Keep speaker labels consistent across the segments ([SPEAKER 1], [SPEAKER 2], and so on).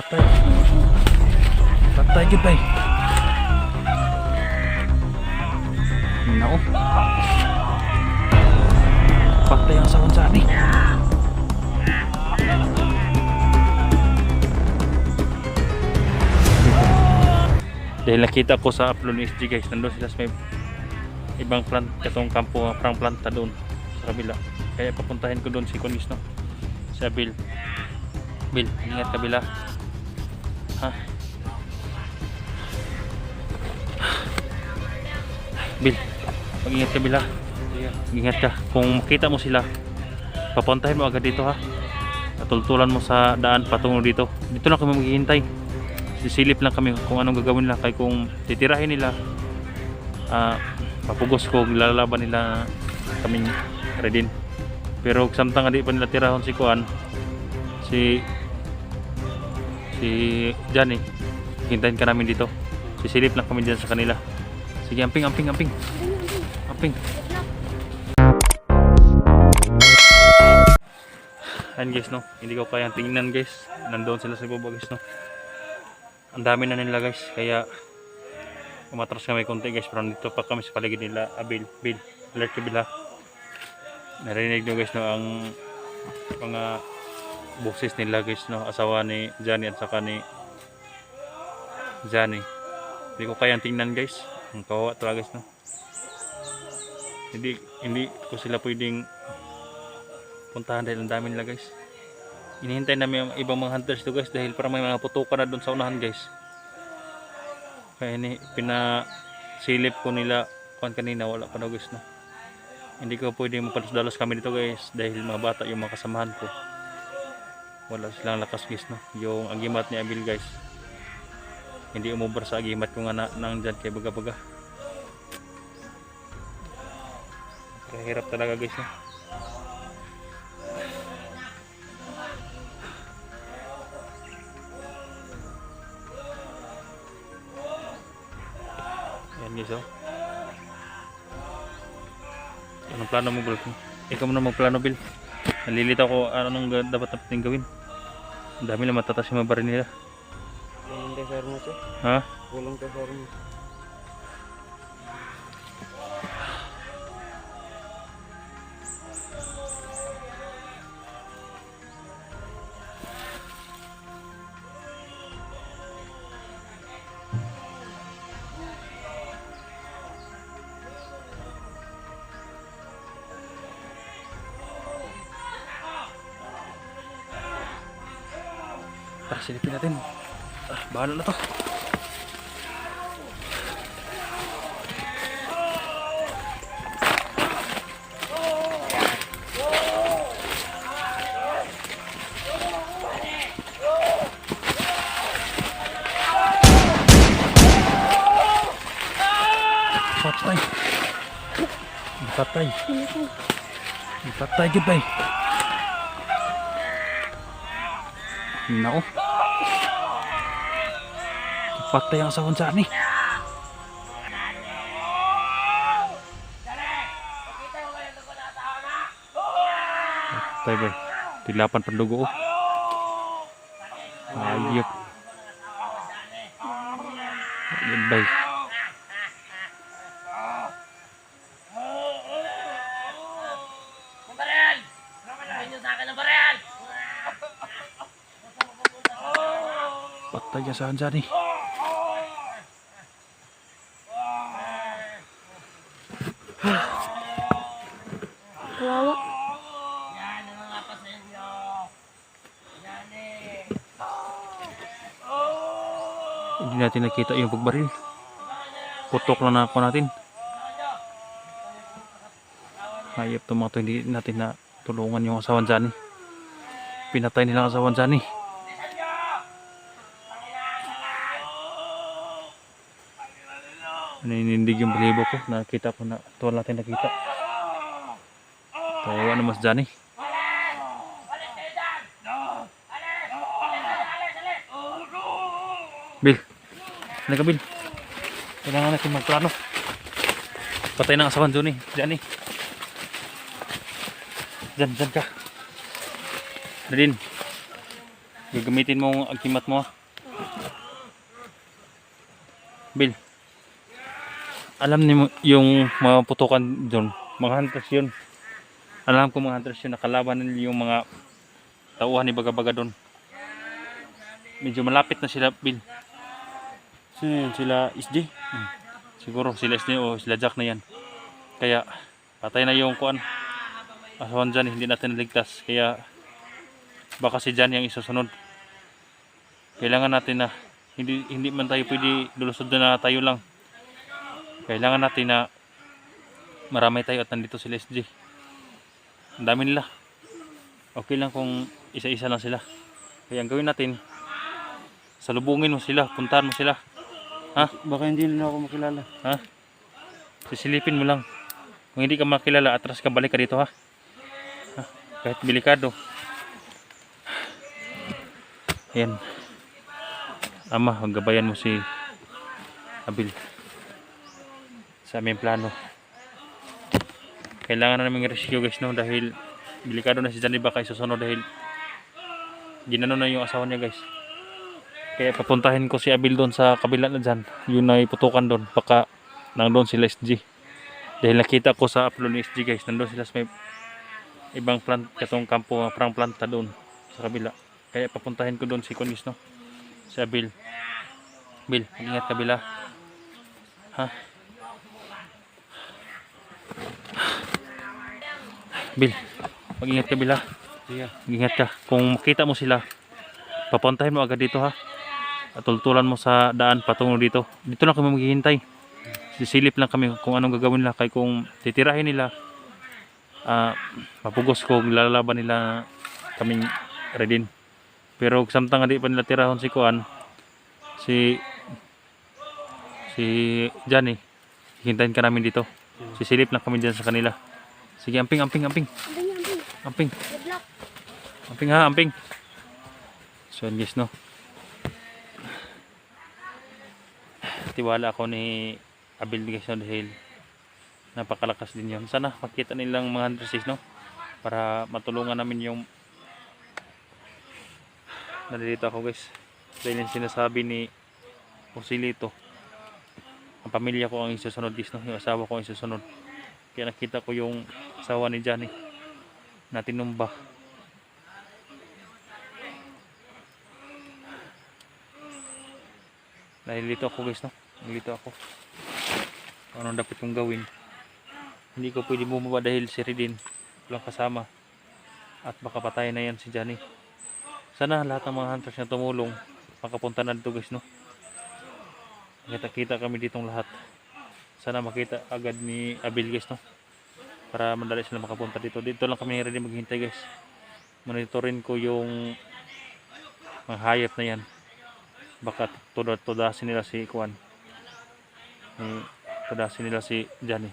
[SPEAKER 1] Patay. Patay gid bay. Nako. Patay ang sawon sa ani. Dahil nakita ko sa upload ni SG guys, nandun sila sa may ibang plant, katong kampo, parang planta doon sa kabila. Kaya papuntahin ko doon si Kunis, no? Si Abil. Bil, ingat kabila. Ha? Bil, mag-ingat kabila. Ingat ka. Kung makita mo sila, papuntahin mo agad dito, ha? Tutultulan mo sa daan patungo dito. Dito lang kami maghihintay. Sisilip lang kami kung anong gagawin nila. Kaya kung titirahin nila, papugos ko, lalaban nila kaming redin. Pero samtang hindi pa nila tirahon si Kuan, si Johnny, hintayin ka namin dito. Sisilip lang kami dyan sa kanila. Sige, amping. Ayan guys, no, hindi ko kayang tingnan guys. Nandoon sila sa baba guys, no. Ang dami na nila guys, kaya umatras kami konti guys. Pero dito pa kami sa paligid nila. Bill, alert ka Bill, ha. Narinig nyo guys, no, ang mga boses nila guys, no, asawa ni Johnny at saka ni Johnny. Hindi ko kayang tingnan guys, ang kawawa talaga guys, no. Hindi ko sila pwedeng puntahan dahil ang dami nila guys. Inihintay namin ang ibang mga hunters to guys, dahil para may mga putukan na doon sa unahan guys. Kaya pinasilip ko nila kuan kanina, wala pa daw guys, no. Hindi ko pwedeng mapalos-dalos kami dito guys, dahil mga bata yung mga kasamahan ko. Wala silang lakas guys, no. Yung agimat ni Abil guys, hindi umubra sa agimat ko nga nandyan kay baga-baga. Kaya hirap talaga guys, no. Ayan guys, oh. Anong plano mo, Bill? Ikaw muna magplano, Bill. Nalilito ako anong dapat natin gawin. Ang dami na matatas yung mga baril nila.
[SPEAKER 2] Walang kasarmas, eh.
[SPEAKER 1] Ha?
[SPEAKER 2] Walang kasarmas.
[SPEAKER 1] Tara, silipin natin. Bahala na to. Patay gud bay. Nako. Patay ang sawon sa ani. Patay bay. Tilapan pandugo, oh. Ayop. Ayun bay. Patay ang sawon sa ani.
[SPEAKER 3] Kawawa.
[SPEAKER 2] Yan, nangangapas sa inyo. Yan, eh.
[SPEAKER 1] Hindi natin nakita yung pagbaril. Putok lang na ako natin. Hayop itong mga ito, hindi natin na tulungan yung asawan Johnny. Pinatay nila ang asawan Johnny. Naninindig yung balibo ko. Nakita ko na ito natin nakita. Tawa naman si Johnny. Bill, halika Bill. Kailangan natin magplano. Patay na ang asawan Johnny. Johnny. Dyan ka. Nadine. Gagamitin mo ang agimat mo. Bill, alam niyo yung mga putukan doon, mga hunters yun. Alam ko mga hunters yun, nakalaban nila yung mga tauhan ni Baga-Baga doon. Medyo malapit na sila, Bill.
[SPEAKER 2] Sino yun? Sila SJ?
[SPEAKER 1] Siguro sila SJ o sila Jack na yan. Kaya patay na yung kuan. Asawan dyan, hindi natin naligtas. Kaya baka si Jan yung isusunod. Kailangan natin na hindi man tayo pwede lulusod na tayo lang. Kailangan natin na marami tayo at nandito sila SJ. Ang dami nila. Okay lang kung isa-isa lang sila. Kaya ang gawin natin, salubungin mo sila, puntahan mo sila. Ha?
[SPEAKER 2] Baka hindi na ako makilala.
[SPEAKER 1] Ha? Sisilipin mo lang. Kung hindi ka makilala, atras ka, balik ka dito ha. Ha? Kahit delikado. Ayan. Ama, gabayan mo si Abil sa aming plano. Kailangan na namin rescue guys, no, dahil delikado na si Johnny baka isusunod dahil ginano na yung asawa niya guys. Kaya papuntahin ko si Abil doon sa kabila na dyan, yun na iputukan doon, baka nandun sila SG. Dahil nakita ko sa upload ni SG guys, nandun sila sa may ibang plant, katong kampo, parang planta doon sa kabila. Kaya papuntahin ko doon si Kunis, no, si Abil. Bil, mag-ingat ka Bila. Ha? Bil, mag-ingat ka Bila.
[SPEAKER 2] Sige.
[SPEAKER 1] Mag-ingat ka. Kung makita mo sila, papuntahin mo agad dito ha. At tultulan mo sa daan patungo dito. Dito lang kami maghihintay. Sisilip lang kami kung anong gagawin nila. Kaya kung titirahin nila, mapugos ko, lalaban nila kaming redin. Pero samtang hindi pa nila tirahon si Kuan, si Johnny, hintayin ka namin dito. Sisilip lang kami dyan sa kanila. Sige, amping.
[SPEAKER 3] Amping.
[SPEAKER 1] Amping.
[SPEAKER 3] Good luck.
[SPEAKER 1] Amping ha, amping. So yun guys, no. Tiwala ako ni Abil guys, no, dahil napakalakas din yun. Sana makita nilang mga hunters, no, para matulungan namin yung nandito ako guys. Dahil yung sinasabi ni Joselito, ang pamilya ko ang isusunod guys, no, yung asawa ko ang isusunod. Kaya nakita ko yung asawa ni Johnny na tinumba. Nalilito ako guys, no, nalilito ako. Anong dapat kong gawin? Hindi ko pwede bumaba dahil si Redin walang kasama at baka patayin na yan si Johnny. Sana lahat ng mga hunters na tumulong makapunta na dito guys, no. Kita kami ditong lahat. Sana makita agad ni Abil guys, no, para madali sila makapunta dito. Dito lang kami ready maghintay guys. Monitorin ko yung mga hayop na yan. Baka tudasin nila si Kuan, tudasin nila si Johnny.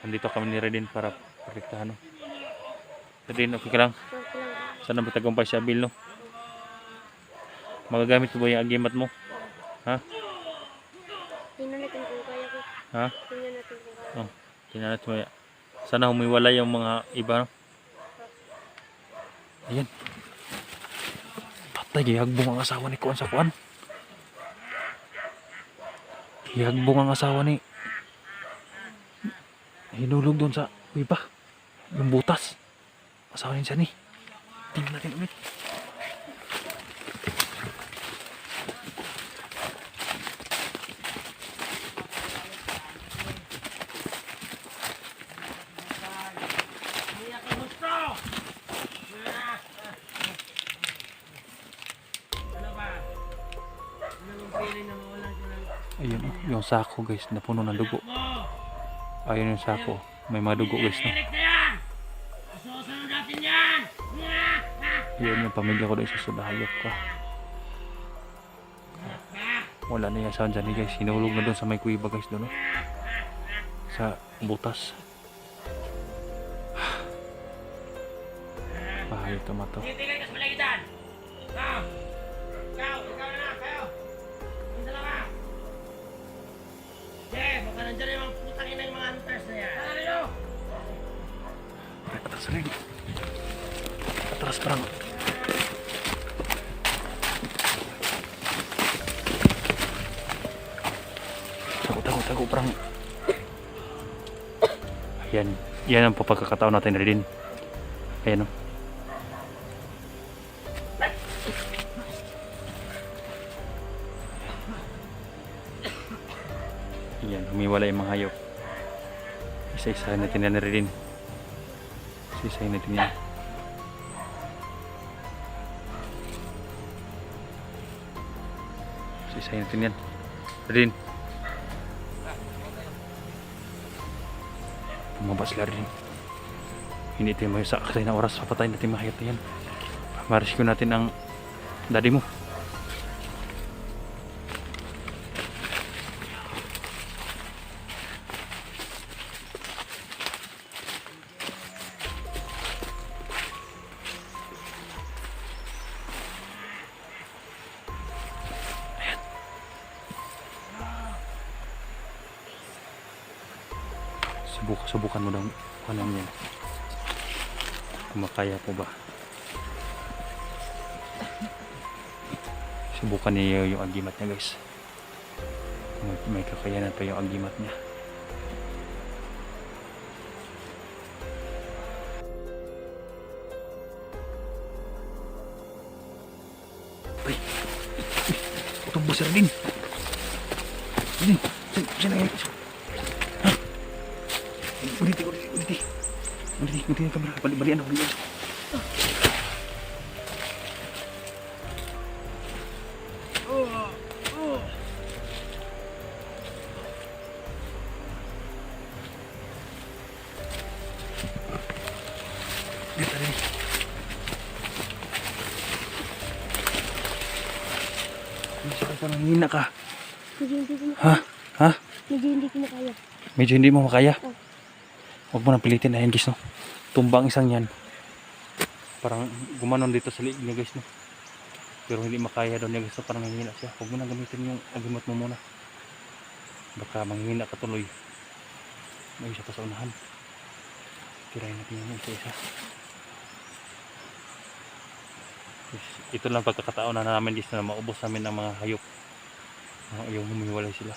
[SPEAKER 1] Nandito kami ni Redin para protektahan, no. Redin, okay ka lang? Sana magtagumpay si Abil, no. Magagamit mo ba yung agimat mo? Ha?
[SPEAKER 3] Tingnan natin kung kaya ko.
[SPEAKER 1] Ha?
[SPEAKER 3] Tingnan natin kung kaya.
[SPEAKER 1] Oh, tingnan natin mo. Sana humiwala yung mga iba, no? Ayan. Patay, gihagbong ang asawa ni Kuan sa Kuan. Gihagbong ang asawa ni. Hinulog doon sa iba. Yung butas. Asawa ni Johnny. Tingnan natin ulit. Ayun, oh, yung sako guys, napuno ng dugo. Ayun yung sako, may mga dugo guys, no. Ayun yung pamilya ko doon sa sudahayop ka. Wala na yung asawa dyan guys, hinulog na doon sa may kuiba guys doon, no. Sa butas. Bahay ito mato.
[SPEAKER 2] Baka nandiyan yung mga putang ina yung mga hunters na yan. Ano nyo?
[SPEAKER 1] Atras rin. Atras parang. tago parang. Ayan. Yan ang pagkakataon natin rin. Ayan o. Ayan, humiwala yung mga hayop. Isa-isa natin yan rin. Isa-isa natin yan. Isa-isa natin yan. Rin. Pumaba sila rin. Hindi tayo may sa aksay na oras. Papatayin natin mga hayop na yan. Ma-rescue natin ang daddy mo. Subukan mo daw kanan yan. Kung makaya po ba. Subukan niya yung agimat niya guys. May kakayanan pa yung agimat niya. Ay! Utong busir din! Din! Siya na yan! Uniti yung kamera. Balian ako niya. Dito rin. Masakal pa nang hina ka.
[SPEAKER 3] Medyo hindi ko
[SPEAKER 1] Ha? Ha?
[SPEAKER 3] Medyo hindi ko makaya.
[SPEAKER 1] Medyo hindi mo makaya?
[SPEAKER 3] Oh.
[SPEAKER 1] Huwag mo nang pilitin. Ayan guys no. Tumbang isang yan. Parang gumanon dito sa liig niya guys no. Pero hindi makaya daw niya guys no. Parang nanghihina siya. Huwag mo nang gamitin yung agimat mo muna. Baka manghihina ka tuloy. May isa pa sa unahan. Tirahin natin yung isa-isa. Ito lang pagkakataon na namin guys na maubos namin ng mga hayop. Ayaw humiwalay sila.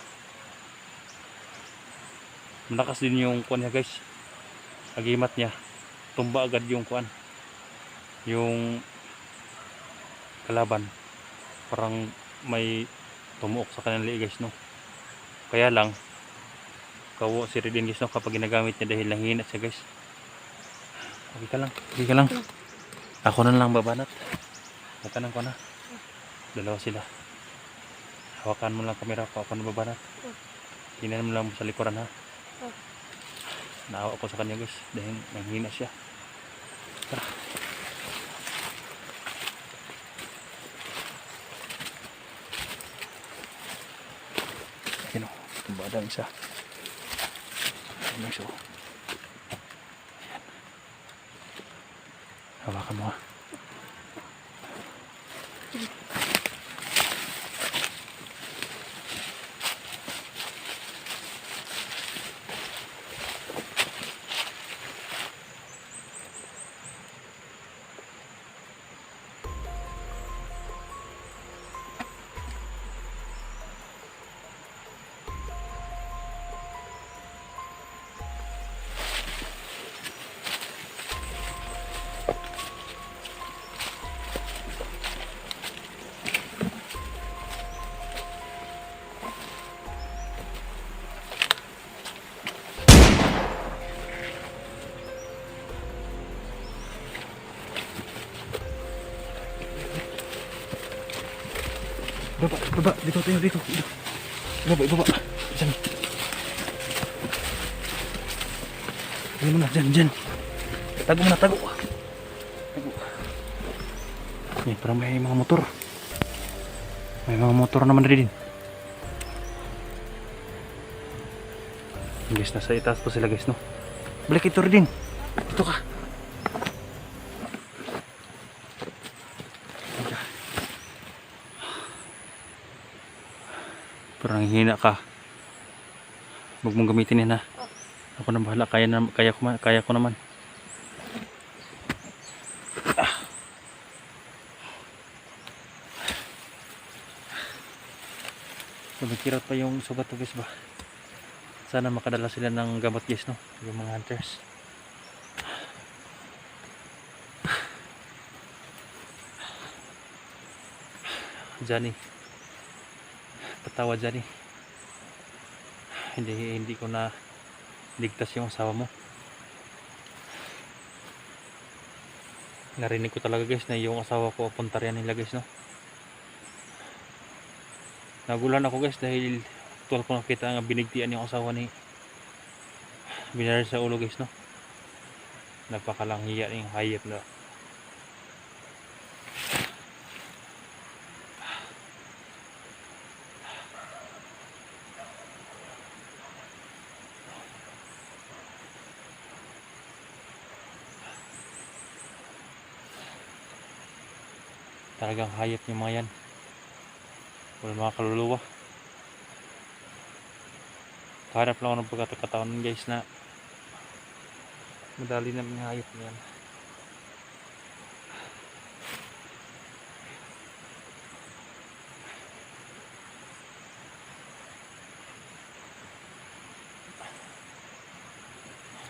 [SPEAKER 1] Malakas din yung kuwan niya guys. Agimat niya. Tumba agad yung kuwan. Yung kalaban. Parang may tumuok sa kanyang liig guys no. Kaya lang kawo si Redin guys no kapag ginagamit niya dahil nanghina siya guys. Okay ka lang. Okay ka lang. Ako na lang babanat. Matanang ko na. Dalawa sila. Hawakan mo lang kamera ko. Ako na babanat. Tingnan mo lang sa likuran ha. Naawa ko sa kanya guys dahil nanghina siya. Tara. Ayan o. Tumbada ang isa. Ayan guys o. Ayan. Hawakan mo ha. Baba, dito tayo, dito. Baba. Diyan. Dali mo na, dyan. Tago mo na, tago. Yan, parang may mga motor. May mga motor naman rin. Guys, nasa itaas po sila guys, no? Balik ito rin. Dito ka. Parang hina ka. Huwag mong gamitin yan ha. Ako na bahala. Kaya ko naman. So, nagkirot pa yung sugat to guys ba? Sana makadala sila ng gamot guys, no? Yung mga hunters. Johnny, patawad Johnny. Hindi ko na ligtas yung asawa mo. Narinig ko talaga guys na yung asawa ko punta riyan nila guys, no? Nagulan ako guys dahil tuwal ko nakita nga binigtian yung asawa ni binaril sa ulo guys, no? Nagpakalanghiya yung hayop na. Talagang hayop yung mga yan. Wala mga kaluluwa. Kahanap lang ako ng pagkakataon guys na madali na mga hayop na yan.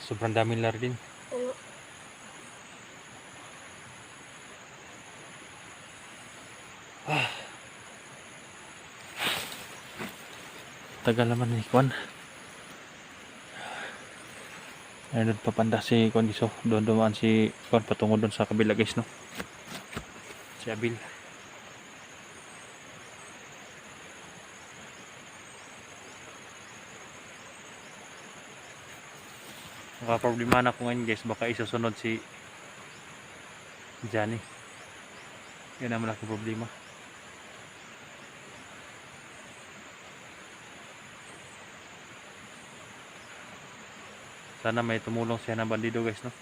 [SPEAKER 1] Sobrang daming lar din.
[SPEAKER 3] Oo.
[SPEAKER 1] Tagal naman ni Kwan. Ayun doon papanda si Kwan Giso. Doon dumaan si Kwan patungo doon sa kabila guys, no? Si Abil. Nakaproblema na ako ngayon guys. Baka isusunod si Johnny. Yan ang malaking problema. Sana may tumulong siya ng bandido guys, no?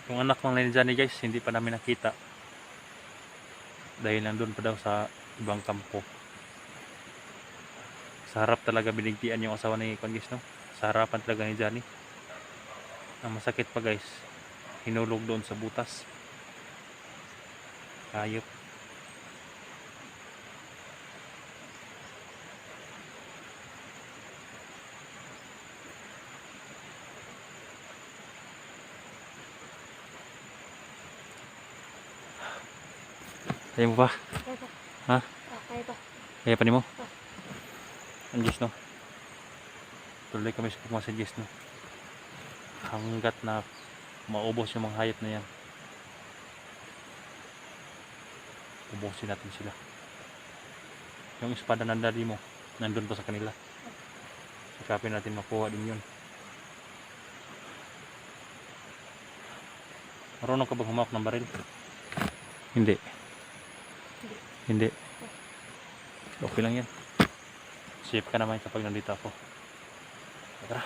[SPEAKER 1] Yung anak ng ni Johnny guys, hindi pa namin nakita. Dahil nandun pa daw sa ibang kampo. Sa harap talaga binigtian yung asawa ni Kwan guys, no? Sa harapan talaga ni Johnny. Ang masakit pa guys, hinulog doon sa butas. Hayop. Kaya mo pa?
[SPEAKER 3] Kaya pa.
[SPEAKER 1] Ha?
[SPEAKER 3] Kaya pa.
[SPEAKER 1] Kaya pa ni mo? Ang Diyos, no? Tuloy kami sa pagmasagyes, no? Hanggat na maubos yung mga hayop na yan, ubusin natin sila. Yung espada ng daddy mo nandun pa sa kanila, sikapin natin makuha din yun. Marunong ka bang humawak ng baril? Hindi. Hindi. Okay lang yan. Safe ka naman kapag nandito ako. Tara.